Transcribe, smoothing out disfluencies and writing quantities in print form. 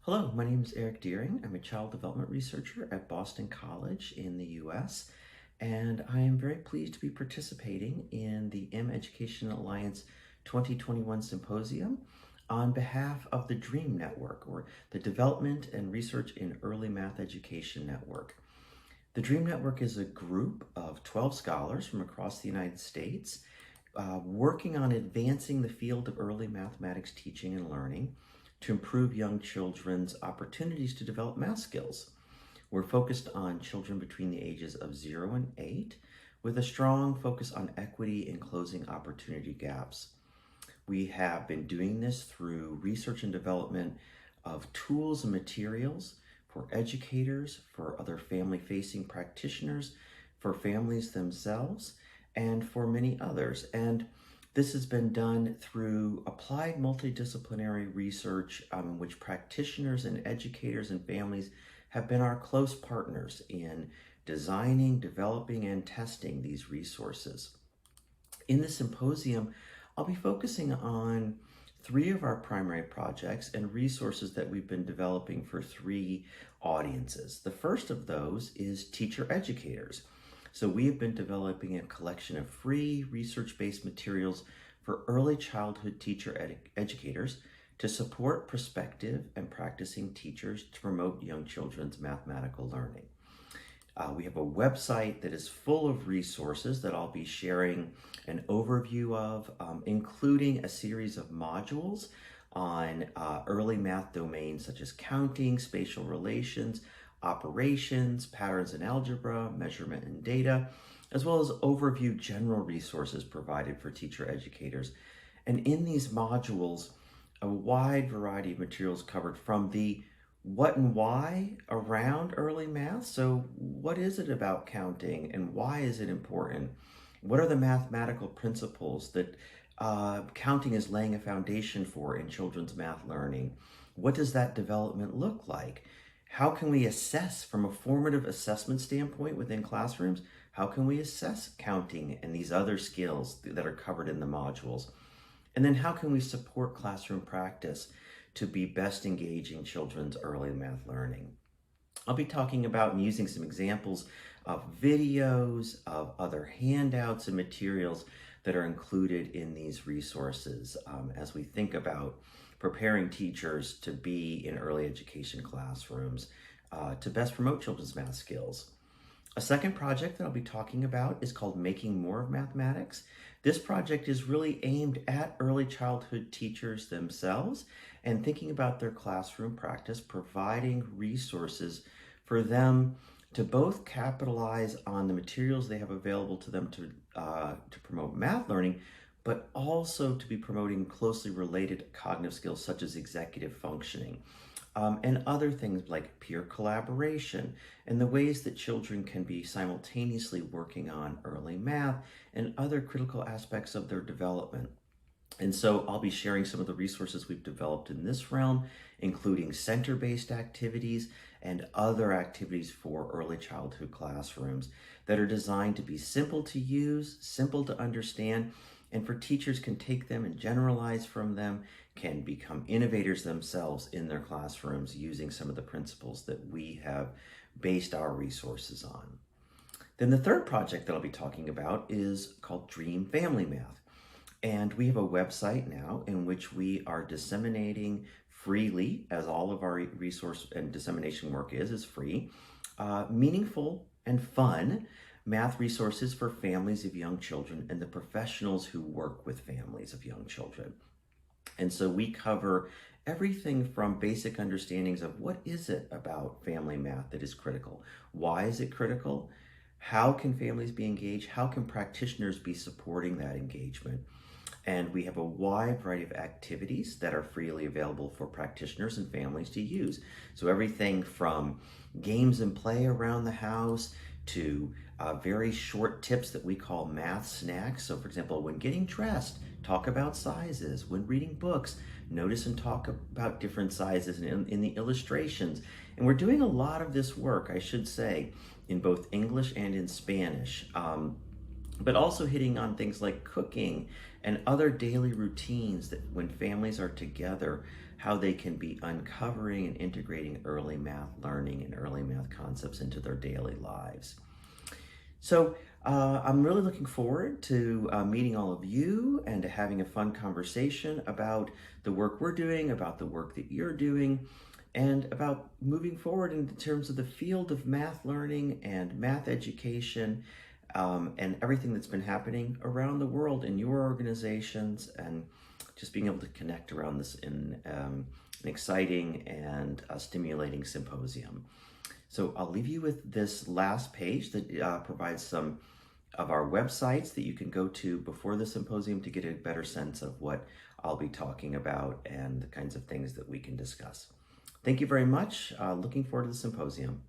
Hello, my name is Eric Deering. I'm a child development researcher at Boston College in the US, and I am very pleased to be participating in the mEducation Alliance 2021 Symposium on behalf of the DREAME Network, or the Development and Research in Early Math Education Network. The DREAME Network is a group of 12 scholars from across the United States working on advancing the field of early mathematics teaching and learning to improve young children's opportunities to develop math skills. We're focused on children between the ages of 0 and 8, with a strong focus on equity and closing opportunity gaps. We have been doing this through research and development of tools and materials for educators, for other family-facing practitioners, for families themselves, and for many others. And this has been done through applied multidisciplinary research in which practitioners and educators and families have been our close partners in designing, developing, and testing these resources. In the symposium, I'll be focusing on 3 of our primary projects and resources that we've been developing for 3 audiences. The first of those is teacher educators. So we have been developing a collection of free research-based materials for early childhood teacher educators to support prospective and practicing teachers to promote young children's mathematical learning. We have a website that is full of resources that I'll be sharing an overview of, including a series of modules on early math domains such as counting, spatial relations, operations, patterns in algebra, measurement and data, as well as overview general resources provided for teacher educators. And in these modules, a wide variety of materials covered from the what and why around early math. So what is it about counting and why is it important? What are the mathematical principles that counting is laying a foundation for in children's math learning? What does that development look like? How can we assess from a formative assessment standpoint within classrooms? How can we assess counting and these other skills that are covered in the modules? And then how can we support classroom practice to be best engaging children's early math learning? I'll be talking about and using some examples of videos, of other handouts and materials that are included in these resources as we think about preparing teachers to be in early education classrooms to best promote children's math skills. A second project that I'll be talking about is called Making More of Mathematics. This project is really aimed at early childhood teachers themselves and thinking about their classroom practice, providing resources for them to both capitalize on the materials they have available to them to promote math learning, but also to be promoting closely related cognitive skills such as executive functioning and other things like peer collaboration and the ways that children can be simultaneously working on early math and other critical aspects of their development. And so I'll be sharing some of the resources we've developed in this realm, including center-based activities and other activities for early childhood classrooms that are designed to be simple to use, simple to understand, and for teachers can take them and generalize from them, can become innovators themselves in their classrooms using some of the principles that we have based our resources on. Then the third project that I'll be talking about is called DREAME Family Math. And we have a website now in which we are disseminating freely, as all of our resource and dissemination work is free, meaningful and fun math resources for families of young children and the professionals who work with families of young children. And so we cover everything from basic understandings of what is it about family math that is critical? Why is it critical? How can families be engaged? How can practitioners be supporting that engagement? And we have a wide variety of activities that are freely available for practitioners and families to use. So everything from games and play around the house to very short tips that we call math snacks. So for example, when getting dressed, talk about sizes. When reading books, notice and talk about different sizes in the illustrations. And we're doing a lot of this work, I should say, in both English and in Spanish. But also hitting on things like cooking and other daily routines that when families are together, how they can be uncovering and integrating early math learning and early math concepts into their daily lives. So I'm really looking forward to meeting all of you and to having a fun conversation about the work we're doing, about the work that you're doing, and about moving forward in terms of the field of math learning and math education, and everything that's been happening around the world in your organizations, and just being able to connect around this in an exciting and stimulating symposium. So I'll leave you with this last page that provides some of our websites that you can go to before the symposium to get a better sense of what I'll be talking about and the kinds of things that we can discuss. Thank you very much. Looking forward to the symposium.